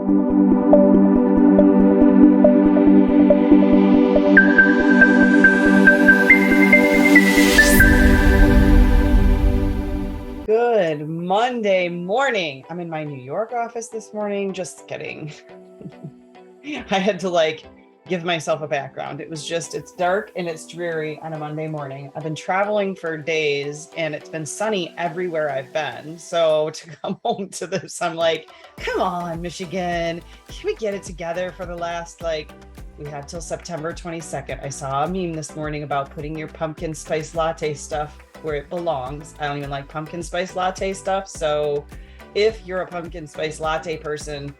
Good Monday morning. I'm in my New York office this morning. Just kidding. I had to give myself a background. It's dark and it's dreary on a Monday morning. I've been traveling for days and it's been sunny everywhere I've been. So to come home to this, I'm like, come on, Michigan. Can we get it together for the last, we have till September 22nd. I saw a meme this morning about putting your pumpkin spice latte stuff where it belongs. I don't even like pumpkin spice latte stuff. So if you're a pumpkin spice latte person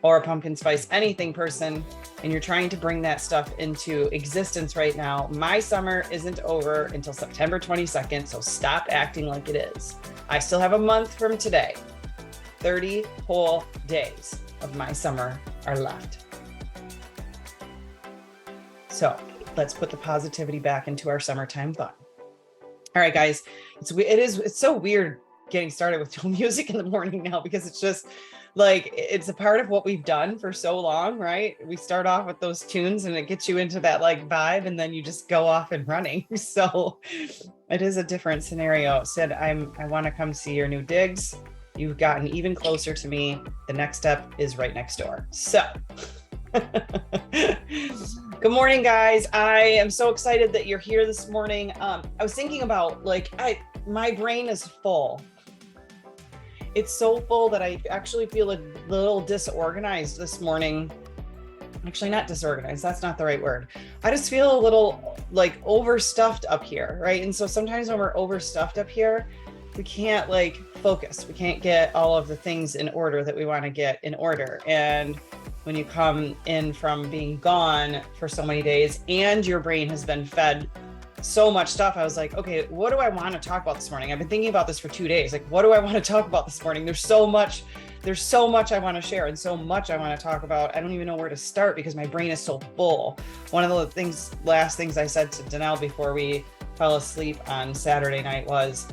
or a pumpkin spice anything person, and you're trying to bring that stuff into existence right now, my summer isn't over until September 22nd. So stop acting like it is. I still have a month from today. 30 whole days of my summer are left. So let's put the positivity back into our summertime fun. All right, guys, it's so weird getting started with music in the morning now, because it's just it's a part of what we've done for so long, right? We start off with those tunes and it gets you into that vibe, and then you just go off and running. So it is a different scenario. Sid, I want to come see your new digs. You've gotten even closer to me. The next step is right next door. So good morning, guys. I am so excited that you're here this morning. I was thinking about my brain is full. It's so full that I actually feel a little disorganized this morning. Actually, not disorganized. That's not the right word. I just feel a little overstuffed up here, right? And so sometimes when we're overstuffed up here, we can't focus. We can't get all of the things in order that we want to get in order. And when you come in from being gone for so many days and your brain has been fed so much stuff, I was like, okay, what do I want to talk about this morning? I've been thinking about this for 2 days. What do I want to talk about this morning? There's so much I want to share and so much I want to talk about. I don't even know where to start because my brain is so full. One of the last things I said to Danelle before we fell asleep on Saturday night was,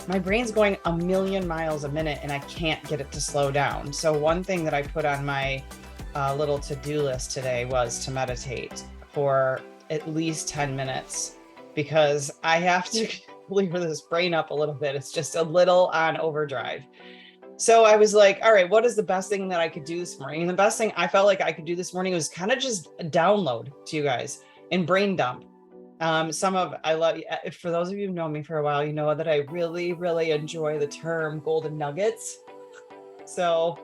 my brain's going a million miles a minute and I can't get it to slow down. So one thing that I put on my little to-do list today was to meditate for at least 10 minutes, because I have to clear this brain up a little bit. It's just a little on overdrive. So I was like, all right, what is the best thing that I could do this morning? And the best thing I felt like I could do this morning was kind of just download to you guys and brain dump. I love, for those of you who've known me for a while, you know that I really, really enjoy the term golden nuggets. So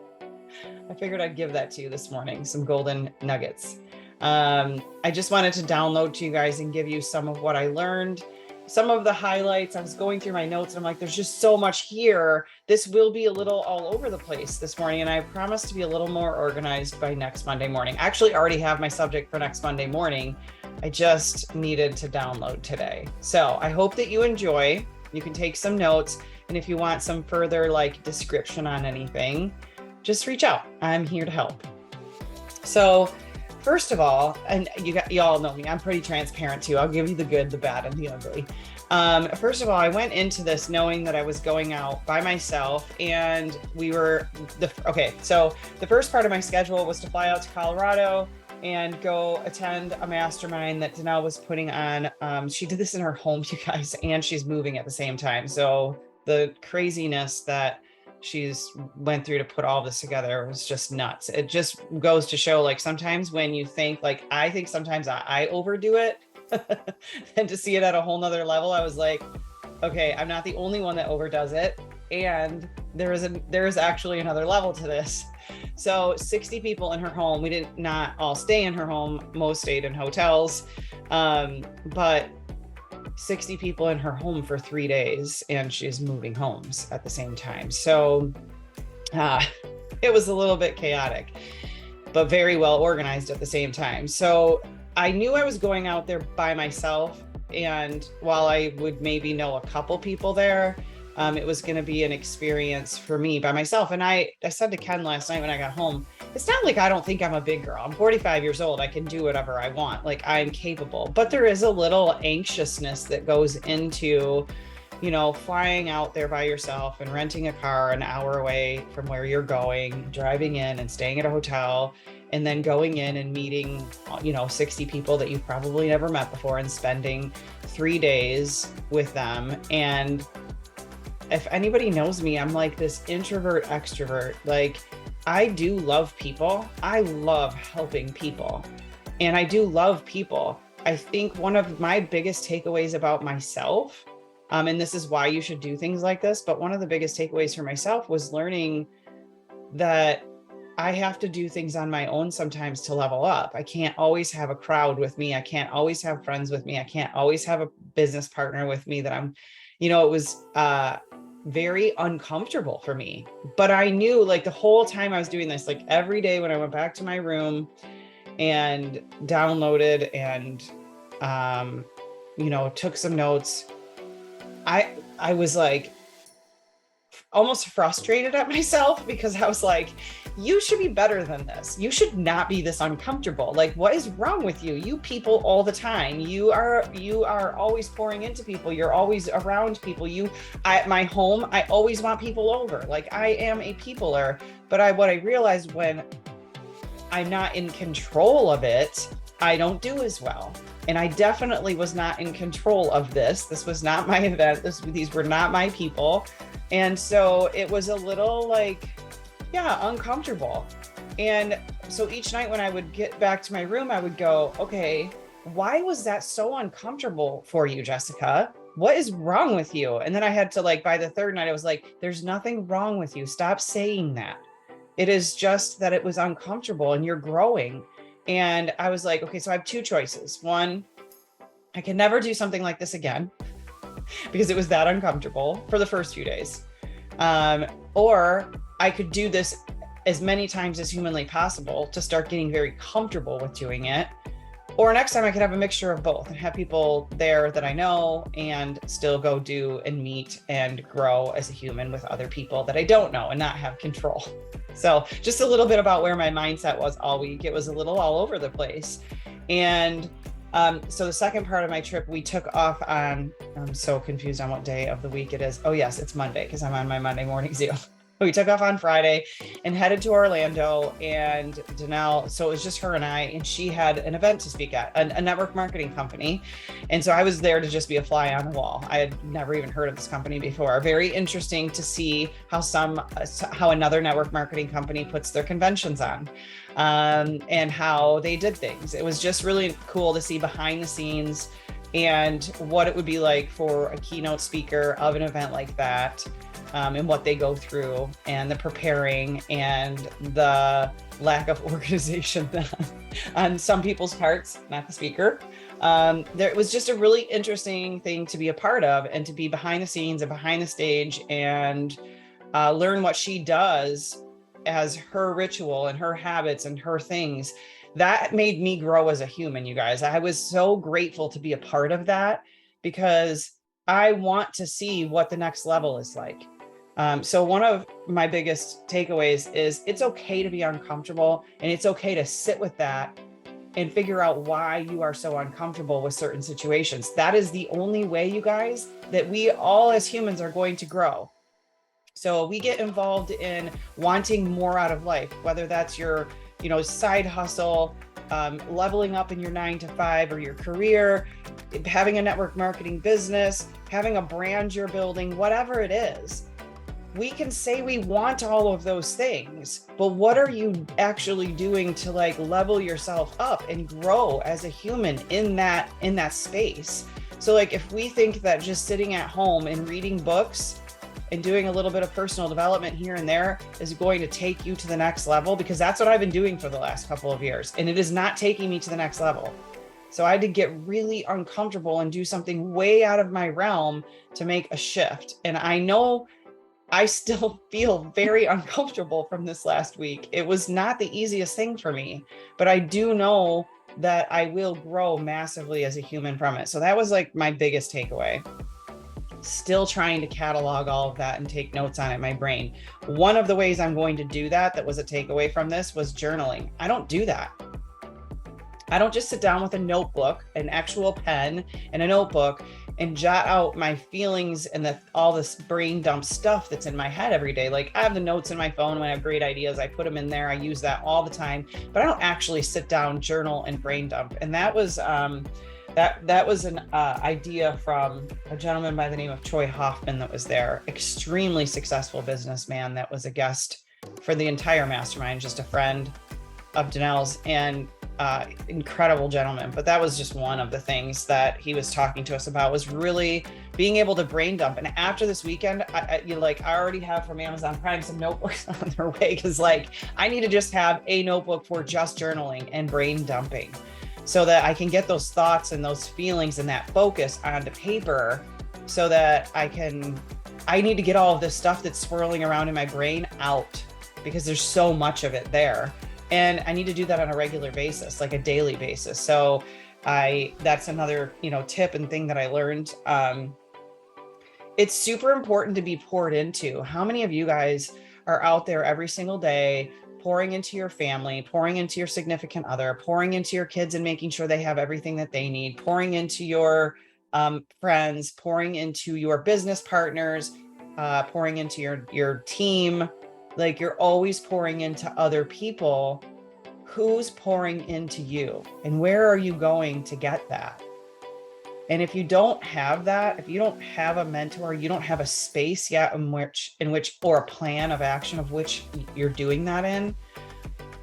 I figured I'd give that to you this morning, some golden nuggets. I just wanted to download to you guys and give you some of what I learned, some of the highlights. I was going through my notes and I'm like, there's just so much here. This will be a little all over the place this morning. And I promise to be a little more organized by next Monday morning. I actually already have my subject for next Monday morning. I just needed to download today. So I hope that you enjoy. You can take some notes. And if you want some further description on anything, just reach out. I'm here to help. So first of all, and you all know me, I'm pretty transparent too. I'll give you the good, the bad, and the ugly. First of all, I went into this knowing that I was going out by myself, and so the first part of my schedule was to fly out to Colorado and go attend a mastermind that Danelle was putting on. She did this in her home, you guys, and she's moving at the same time. So the craziness that she's went through to put all this together was just nuts. It just goes to show, sometimes when you think, I think sometimes I overdo it, and to see it at a whole nother level, I was like, okay, I'm not the only one that overdoes it. And there is actually another level to this. So 60 people in her home. We did not all stay in her home. Most stayed in hotels. But 60 people in her home for 3 days, and she's moving homes at the same time. So it was a little bit chaotic, but very well organized at the same time. So I knew I was going out there by myself. And while I would maybe know a couple people there, it was going to be an experience for me by myself. And I said to Ken last night when I got home, it's not like I don't think I'm a big girl. I'm 45 years old. I can do whatever I want. I'm capable, but there is a little anxiousness that goes into flying out there by yourself and renting a car an hour away from where you're going, driving in and staying at a hotel, and then going in and meeting, 60 people that you've probably never met before and spending 3 days with them. And if anybody knows me, I'm like this introvert extrovert. Like, I do love people. I love helping people. And I do love people. I think one of my biggest takeaways about myself, and this is why you should do things like this, but one of the biggest takeaways for myself was learning that I have to do things on my own sometimes to level up. I can't always have a crowd with me. I can't always have friends with me. I can't always have a business partner with me that it was very uncomfortable for me. But I knew, like, the whole time I was doing this, like every day when I went back to my room and downloaded and, took some notes, I was like almost frustrated at myself, because I was like, you should be better than this. You should not be this uncomfortable. Like, what is wrong with you? You people all the time. You are always pouring into people. You're always around people. At my home, I always want people over. Like, I am a peopler. But what I realized, when I'm not in control of it, I don't do as well. And I definitely was not in control of this. This was not my event. These were not my people. And so it was a little uncomfortable. And so each night when I would get back to my room, I would go, okay, why was that so uncomfortable for you, Jessica? What is wrong with you? And then I had to, by the third night, I was like, there's nothing wrong with you. Stop saying that. It is just that it was uncomfortable and you're growing. And I was like, okay, so I have two choices. One, I can never do something like this again because it was that uncomfortable for the first few days. Or I could do this as many times as humanly possible to start getting very comfortable with doing it. Or next time I could have a mixture of both and have people there that I know and still go do and meet and grow as a human with other people that I don't know and not have control. So just a little bit about where my mindset was all week. It was a little all over the place. And so the second part of my trip, we took off on, I'm so confused on what day of the week it is. Oh yes, it's Monday because I'm on my Monday morning Zoom. We took off on Friday and headed to Orlando, and Danelle, so it was just her and I, and she had an event to speak at, a network marketing company. And so I was there to just be a fly on the wall. I had never even heard of this company before. Very interesting to see how another network marketing company puts their conventions on, and how they did things. It was just really cool to see behind the scenes and what it would be like for a keynote speaker of an event like that. And what they go through and the preparing and the lack of organization on some people's parts, not the speaker. There was just a really interesting thing to be a part of and to be behind the scenes and behind the stage and learn what she does as her ritual and her habits and her things. That made me grow as a human, you guys. I was so grateful to be a part of that because I want to see what the next level is like. So one of my biggest takeaways is it's okay to be uncomfortable, and it's okay to sit with that and figure out why you are so uncomfortable with certain situations. That is the only way, you guys, that we all as humans are going to grow. So we get involved in wanting more out of life, whether that's your, side hustle, leveling up in your 9-to-5 or your career, having a network marketing business, having a brand you're building, whatever it is. We can say we want all of those things, but what are you actually doing to level yourself up and grow as a human in that space? So if we think that just sitting at home and reading books and doing a little bit of personal development here and there is going to take you to the next level, because that's what I've been doing for the last couple of years, and it is not taking me to the next level. So I had to get really uncomfortable and do something way out of my realm to make a shift. And I know I still feel very uncomfortable from this last week. It was not the easiest thing for me, but I do know that I will grow massively as a human from it. So that was my biggest takeaway. Still trying to catalog all of that and take notes on it in my brain. One of the ways I'm going to do that was a takeaway from this was journaling. I don't do that. I don't just sit down with a notebook, an actual pen and a notebook and jot out my feelings and all this brain dump stuff that's in my head every day. Like I have the notes in my phone when I have great ideas, I put them in there. I use that all the time, but I don't actually sit down, journal, and brain dump. And that was that was an idea from a gentleman by the name of Troy Hoffman that was there. Extremely successful businessman that was a guest for the entire mastermind, just a friend of Danelle's, and incredible gentleman. But that was just one of the things that he was talking to us about, was really being able to brain dump. And after this weekend, I already have from Amazon Prime some notebooks on their way, because like I need to just have a notebook for just journaling and brain dumping, so that I can get those thoughts and those feelings and that focus onto paper, so that I need to get all of this stuff that's swirling around in my brain out, because there's so much of it there. And I need to do that on a regular basis, like a daily basis. So that's another, tip and thing that I learned. It's super important to be poured into. How many of you guys are out there every single day pouring into your family, pouring into your significant other, pouring into your kids and making sure they have everything that they need, pouring into your friends, pouring into your business partners, pouring into your team? Like you're always pouring into other people. Who's pouring into you, and where are you going to get that? And if you don't have that, if you don't have a mentor, you don't have a space yet in which or a plan of action of which you're doing that in,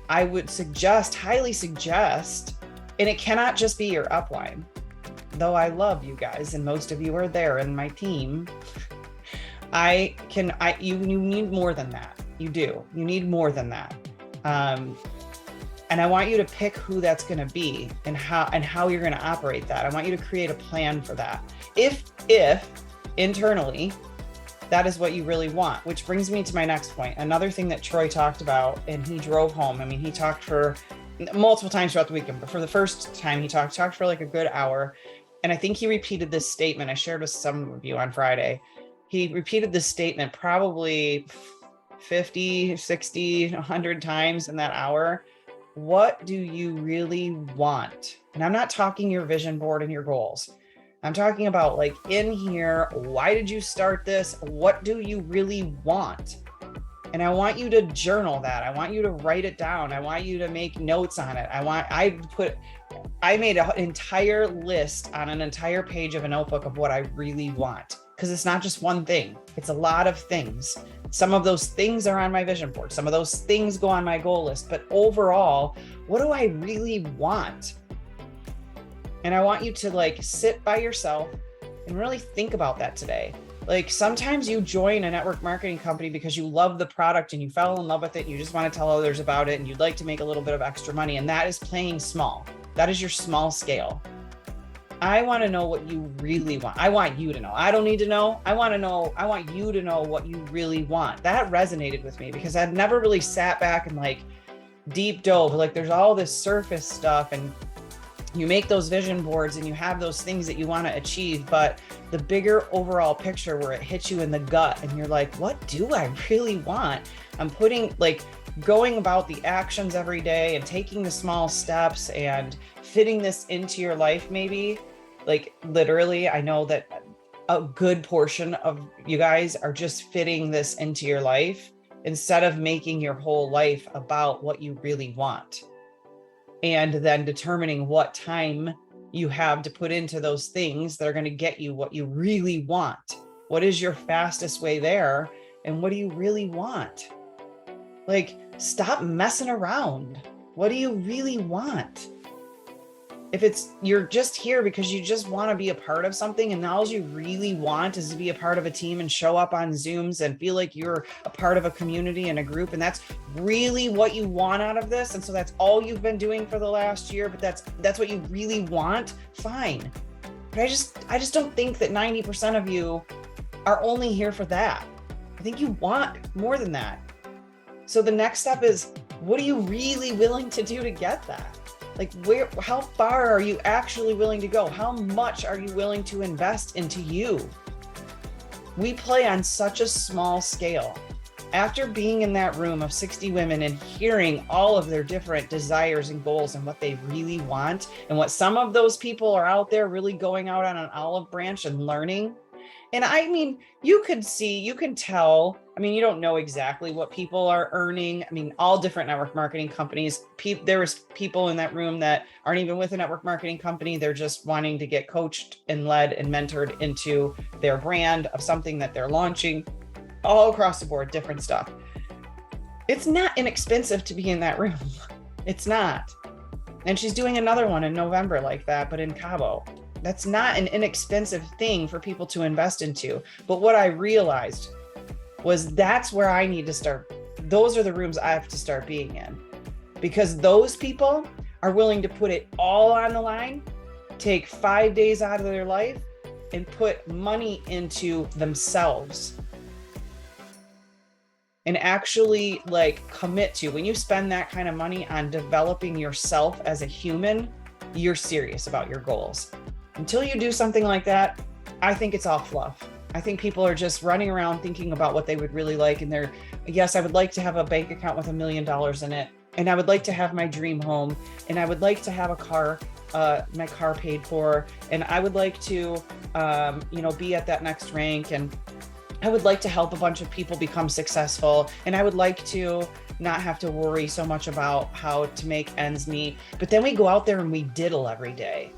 I would highly suggest, and it cannot just be your upline, though I love you guys and most of you are there in my team. You need more than that. You need more than that. And I want you to pick who that's going to be and how you're going to operate that. I want you to create a plan for that. If internally that is what you really want, which brings me to my next point. Another thing that Troy talked about, and he drove home. I mean, he talked for multiple times throughout the weekend, but for the first time he talked for like a good hour. And I think he repeated this statement. I shared with some of you on Friday. He repeated this statement probably 50, 60, 100 times in that hour. What do you really want? And I'm not talking your vision board and your goals. I'm talking about like in here, why did you start this? What do you really want? And I want you to journal that. I want you to write it down. I want you to make notes on it. I made an entire list on an entire page of a notebook of what I really want. Because it's not just one thing. It's a lot of things. Some of those things are on my vision board. Some of those things go on my goal list. But overall, what do I really want? And I want you to like sit by yourself and really think about that today. Like sometimes you join a network marketing company because you love the product and you fell in love with it. And you just want to tell others about it and you'd like to make a little bit of extra money. And that is playing small. That is your small scale. I want to know what you really want. I want you to know. I don't need to know. I want you to know what you really want. That resonated with me because I've never really sat back and like deep dove. Like there's all this surface stuff and you make those vision boards and you have those things that you want to achieve, but the bigger overall picture where it hits you in the gut and you're like, what do I really want? I'm going about the actions every day and taking the small steps and fitting this into your life. Maybe like literally, I know that a good portion of you guys are just fitting this into your life instead of making your whole life about what you really want. And then determining what time you have to put into those things that are going to get you what you really want. What is your fastest way there? And what do you really want? Like, stop messing around. What do you really want? If you're just here because you just want to be a part of something and all you really want is to be a part of a team and show up on Zooms and feel like you're a part of a community and a group, and that's really what you want out of this, and so that's all you've been doing for the last year, but that's what you really want, fine. But I just don't think that 90% of you are only here for that. I think you want more than that. So the next step is, what are you really willing to do to get that? Like how far are you actually willing to go? How much are you willing to invest into you? We play on such a small scale. After being in that room of 60 women and hearing all of their different desires and goals and what they really want, and what some of those people are out there really going out on an olive branch and learning. And I mean, you can tell, I mean, you don't know exactly what people are earning. I mean, all different network marketing companies, there was people in that room that aren't even with a network marketing company. They're just wanting to get coached and led and mentored into their brand of something that they're launching, all across the board, different stuff. It's not inexpensive to be in that room. It's not. And she's doing another one in November like that, but in Cabo. That's not an inexpensive thing for people to invest into. But what I realized was that's where I need to start. Those are the rooms I have to start being in, because those people are willing to put it all on the line, take 5 days out of their life, and put money into themselves. And actually commit to, when you spend that kind of money on developing yourself as a human, you're serious about your goals. Until you do something like that, I think it's all fluff. I think people are just running around thinking about what they would really like. And yes, I would like to have a bank account with $1 million in it. And I would like to have my dream home. And I would like to have a car, my car paid for. And I would like to, be at that next rank. And I would like to help a bunch of people become successful. And I would like to not have to worry so much about how to make ends meet. But then we go out there and we diddle every day.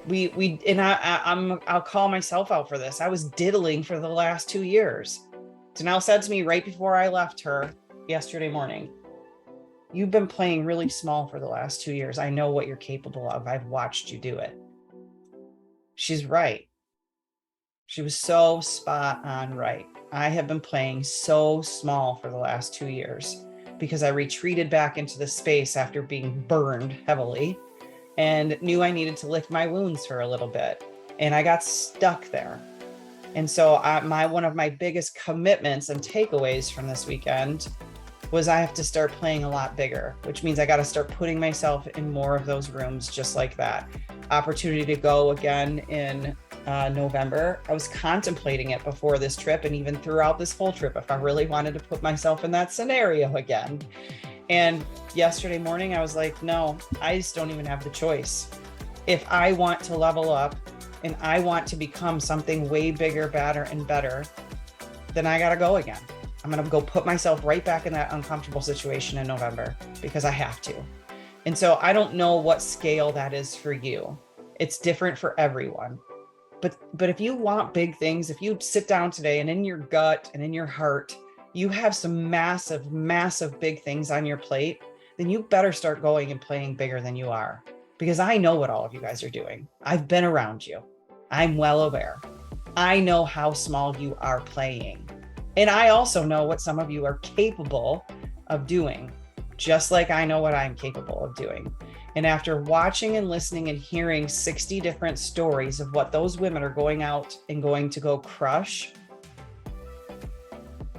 I'll call myself out for this. I was diddling for the last 2 years. Janelle said to me right before I left her yesterday morning, "You've been playing really small for the last 2 years. I know what you're capable of. I've watched you do it." She's right. She was so spot on right. I have been playing so small for the last 2 years because I retreated back into the space after being burned heavily and knew I needed to lick my wounds for a little bit. And I got stuck there. And so one of my biggest commitments and takeaways from this weekend was I have to start playing a lot bigger, which means I got to start putting myself in more of those rooms just like that. Opportunity to go again in November. I was contemplating it before this trip and even throughout this whole trip, if I really wanted to put myself in that scenario again. And yesterday morning, I was like, no, I just don't even have the choice. If I want to level up and I want to become something way bigger, badder, and better, then I got to go again. I'm going to go put myself right back in that uncomfortable situation in November because I have to. And so I don't know what scale that is for you. It's different for everyone. But if you want big things, if you sit down today and in your gut and in your heart, you have some massive, massive big things on your plate, then you better start going and playing bigger than you are. Because I know what all of you guys are doing. I've been around you. I'm well aware. I know how small you are playing. And I also know what some of you are capable of doing, just like I know what I'm capable of doing. And after watching and listening and hearing 60 different stories of what those women are going out and going to go crush,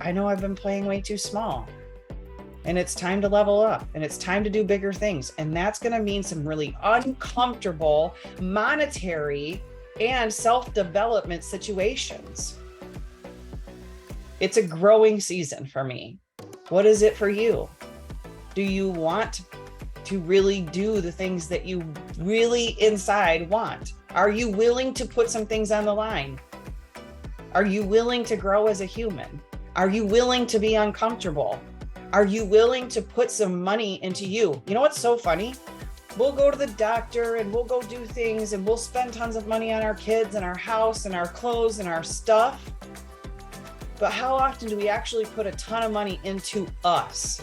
I know I've been playing way too small. And it's time to level up and it's time to do bigger things. And that's going to mean some really uncomfortable monetary and self-development situations. It's a growing season for me. What is it for you? Do you want to really do the things that you really inside want? Are you willing to put some things on the line? Are you willing to grow as a human? Are you willing to be uncomfortable? Are you willing to put some money into you? You know what's so funny? We'll go to the doctor and we'll go do things and we'll spend tons of money on our kids and our house and our clothes and our stuff. But how often do we actually put a ton of money into us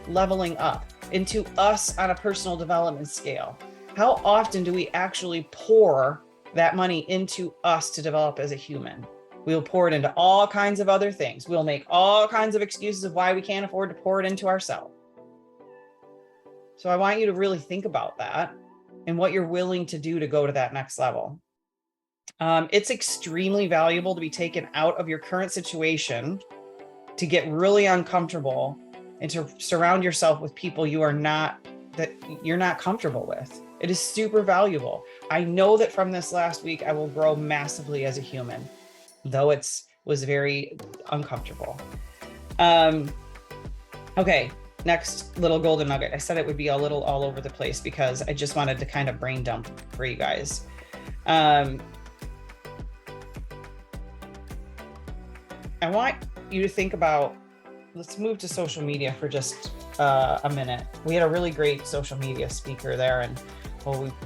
leveling up, into us on a personal development scale? How often do we actually pour that money into us to develop as a human? We'll pour it into all kinds of other things. We'll make all kinds of excuses of why we can't afford to pour it into ourselves. So I want you to really think about that and what you're willing to do to go to that next level. It's extremely valuable to be taken out of your current situation, to get really uncomfortable and to surround yourself with people you're not comfortable with. It is super valuable. I know that from this last week, I will grow massively as a human, though was very uncomfortable. Um, okay, next little golden nugget. I said it would be a little all over the place because I just wanted to kind of brain dump for you guys. I want you to think about, let's move to social media for just a minute. We had a really great social media speaker there, and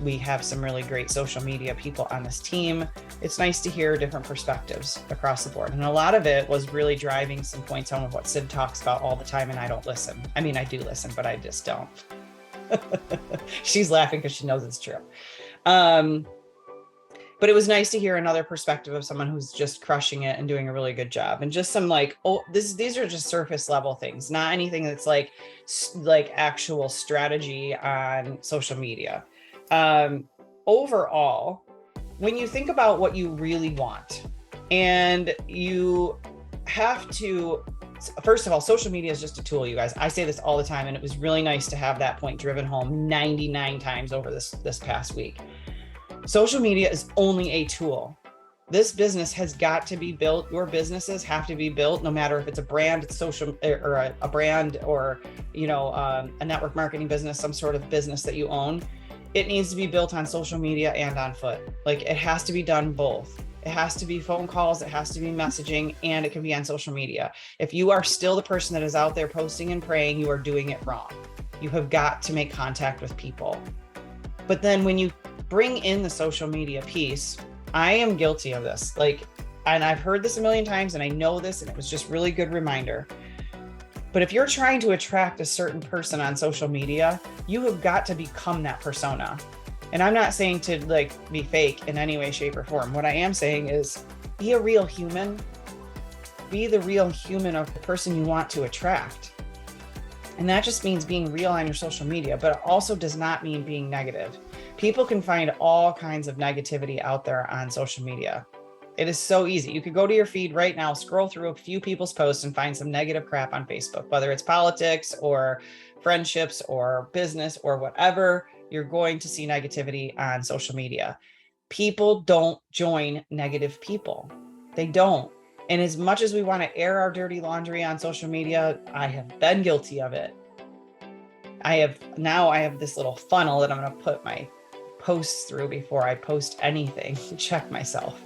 we have some really great social media people on this team. It's nice to hear different perspectives across the board. And a lot of it was really driving some points home of what Sid talks about all the time, and I don't listen. I mean, I do listen, but I just don't. She's laughing because she knows it's true. But it was nice to hear another perspective of someone who's just crushing it and doing a really good job. And just some like, these are just surface level things, not anything that's like actual strategy on social media. Overall, when you think about what you really want, and you have to, first of all, social media is just a tool, you guys. I say this all the time, and it was really nice to have that point driven home 99 times over this past week. Social media is only a tool. This business has got to be built. Your businesses have to be built, no matter if it's a brand, social, or a brand, or a network marketing business, some sort of business that you own. It needs to be built on social media and on foot. Like, it has to be done both. It has to be phone calls, it has to be messaging, and it can be on social media. If you are still the person that is out there posting and praying, you are doing it wrong. You have got to make contact with people. But then when you bring in the social media piece, I am guilty of this. And I've heard this a million times, and I know this, and it was just really good reminder. But if you're trying to attract a certain person on social media, you have got to become that persona. And I'm not saying to be fake in any way, shape, or form. What I am saying is be a real human. Be the real human of the person you want to attract. And that just means being real on your social media, but it also does not mean being negative. People can find all kinds of negativity out there on social media. It is so easy. You could go to your feed right now, scroll through a few people's posts and find some negative crap on Facebook, whether it's politics or friendships or business or whatever. You're going to see negativity on social media. People don't join negative people. They don't. And as much as we want to air our dirty laundry on social media, I have been guilty of it. I have this little funnel that I'm going to put my posts through before I post anything to check myself.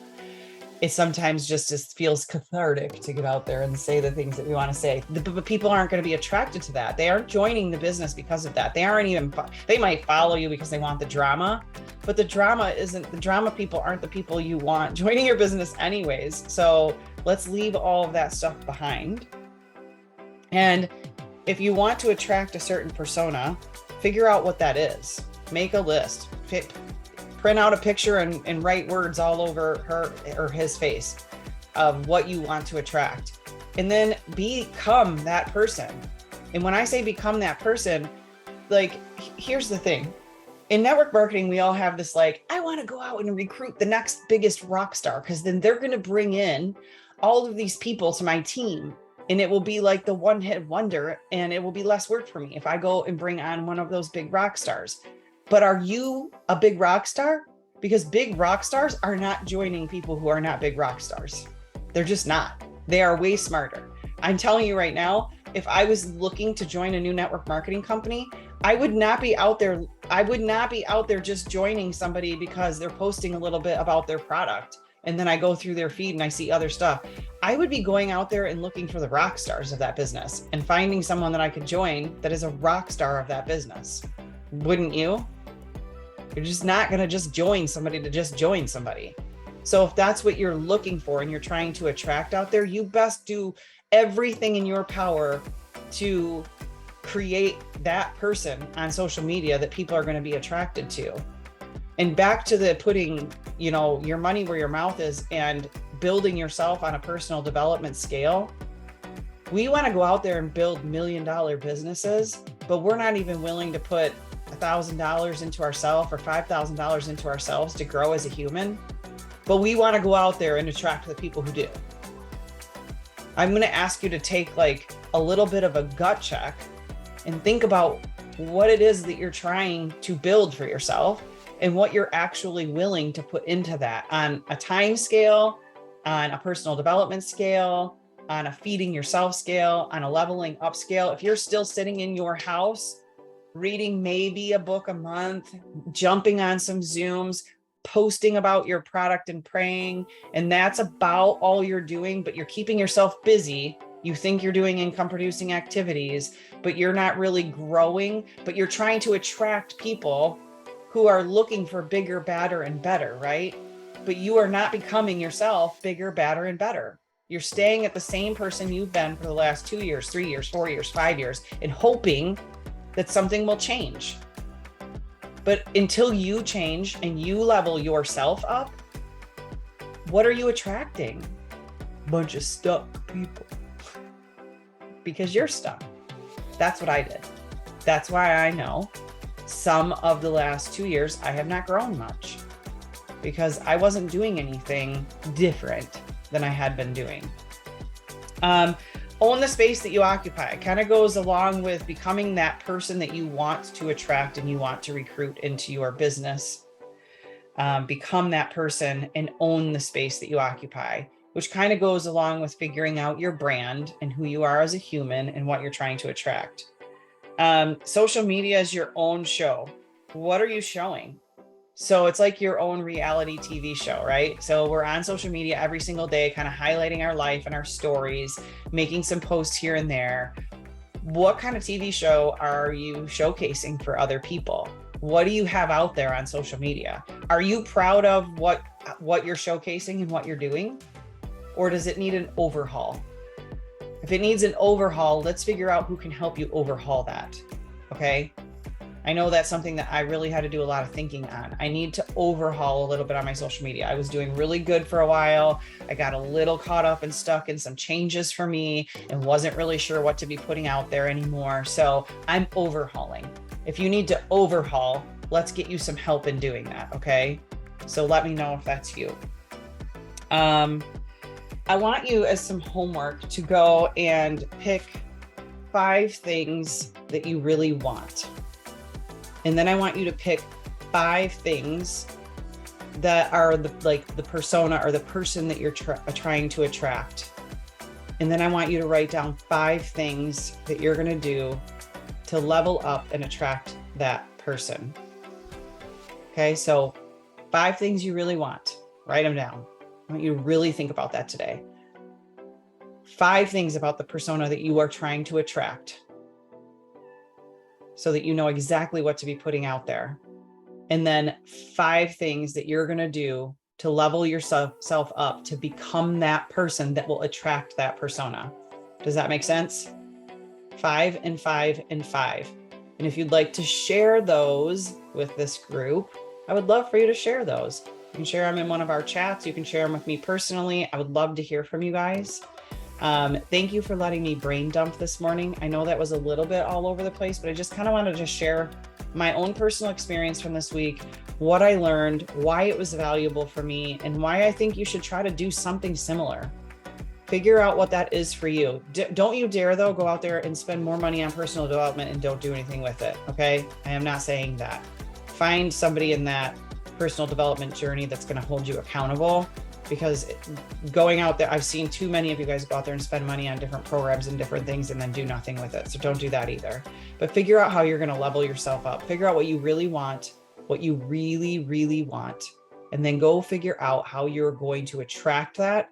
It sometimes just feels cathartic to get out there and say the things that we want to say. But people aren't going to be attracted to that. They aren't joining the business because of that. They might follow you because they want the drama, but the drama people aren't the people you want joining your business anyways. So let's leave all of that stuff behind. And if you want to attract a certain persona, figure out what that is. Make a list. Print out a picture and write words all over her or his face of what you want to attract. And then become that person. And when I say become that person, here's the thing. In network marketing, we all have this I want to go out and recruit the next biggest rock star, because then they're going to bring in all of these people to my team. And it will be like the one-hit wonder, and it will be less work for me if I go and bring on one of those big rock stars. But are you a big rock star? Because big rock stars are not joining people who are not big rock stars. They're just not. They are way smarter. I'm telling you right now, if I was looking to join a new network marketing company, I would not be out there. I would not be out there just joining somebody because they're posting a little bit about their product, and then I go through their feed and I see other stuff. I would be going out there and looking for the rock stars of that business and finding someone that I could join that is a rock star of that business. Wouldn't you? You're just not going to just join somebody to just join somebody. So if that's what you're looking for and you're trying to attract out there, you best do everything in your power to create that person on social media that people are going to be attracted to. And back to the putting, your money where your mouth is and building yourself on a personal development scale. We want to go out there and build $1 million businesses, but we're not even willing to put $1,000 into ourselves or $5,000 into ourselves to grow as a human. But we want to go out there and attract the people who do. I'm going to ask you to take a little bit of a gut check and think about what it is that you're trying to build for yourself and what you're actually willing to put into that on a time scale, on a personal development scale, on a feeding yourself scale, on a leveling up scale, if you're still sitting in your house, reading maybe a book a month, jumping on some Zooms, posting about your product and praying, and that's about all you're doing, but you're keeping yourself busy. You think you're doing income producing activities, but you're not really growing, but you're trying to attract people who are looking for bigger, badder, and better, right? But you are not becoming yourself bigger, badder, and better. You're staying at the same person you've been for the last 2 years, 3 years, 4 years, 5 years, and hoping that something will change. But until you change and you level yourself up, what are you attracting? Bunch of stuck people. Because you're stuck. That's what I did. That's why I know some of the last 2 years I have not grown much, because I wasn't doing anything different than I had been doing. Own the space that you occupy. It kind of goes along with becoming that person that you want to attract and you want to recruit into your business. Become that person and own the space that you occupy, which kind of goes along with figuring out your brand and who you are as a human and what you're trying to attract. Social media is your own show. What are you showing? So it's like your own reality TV show, right? So we're on social media every single day, kind of highlighting our life and our stories, making some posts here and there. What kind of TV show are you showcasing for other people? What do you have out there on social media? Are you proud of what you're showcasing and what you're doing? Or does it need an overhaul? If it needs an overhaul, let's figure out who can help you overhaul that, okay? I know that's something that I really had to do a lot of thinking on. I need to overhaul a little bit on my social media. I was doing really good for a while. I got a little caught up and stuck in some changes for me and wasn't really sure what to be putting out there anymore. So I'm overhauling. If you need to overhaul, let's get you some help in doing that, okay? So let me know if that's you. I want you, as some homework, to go and pick 5 things that you really want. And then I want you to pick 5 things that are the persona or the person that you're trying to attract. And then I want you to write down 5 things that you're going to do to level up and attract that person. Okay, so 5 things you really want. Write them down. I want you to really think about that today. 5 things about the persona that you are trying to attract, so that you know exactly what to be putting out there. And then 5 things that you're going to do to level yourself up to become that person that will attract that persona. Does that make sense? 5 and 5 and 5. And if you'd like to share those with this group, I would love for you to share those. You can share them in one of our chats. You can share them with me personally. I would love to hear from you guys. Thank you for letting me brain dump this morning. I know that was a little bit all over the place, but I just kind of wanted to share my own personal experience from this week, what I learned, why it was valuable for me, and why I think you should try to do something similar. Figure out what that is for you. Don't you dare, though, go out there and spend more money on personal development and don't do anything with it, okay? I am not saying that. Find somebody in that personal development journey that's going to hold you accountable. Because going out there, I've seen too many of you guys go out there and spend money on different programs and different things and then do nothing with it. So don't do that either. But figure out how you're going to level yourself up. Figure out what you really want, what you really, really want. And then go figure out how you're going to attract that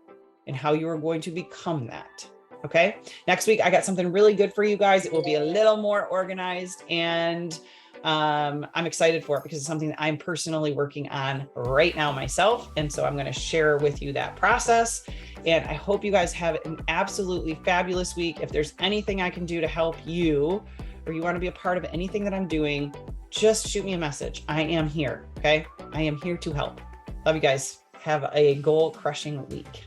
and how you are going to become that. Okay. Next week, I got something really good for you guys. It will be a little more organized, and I'm excited for it because it's something that I'm personally working on right now myself. And so I'm going to share with you that process. And I hope you guys have an absolutely fabulous week. If there's anything I can do to help you, or you want to be a part of anything that I'm doing, just shoot me a message. I am here. Okay. I am here to help. Love you guys. Have a goal crushing week.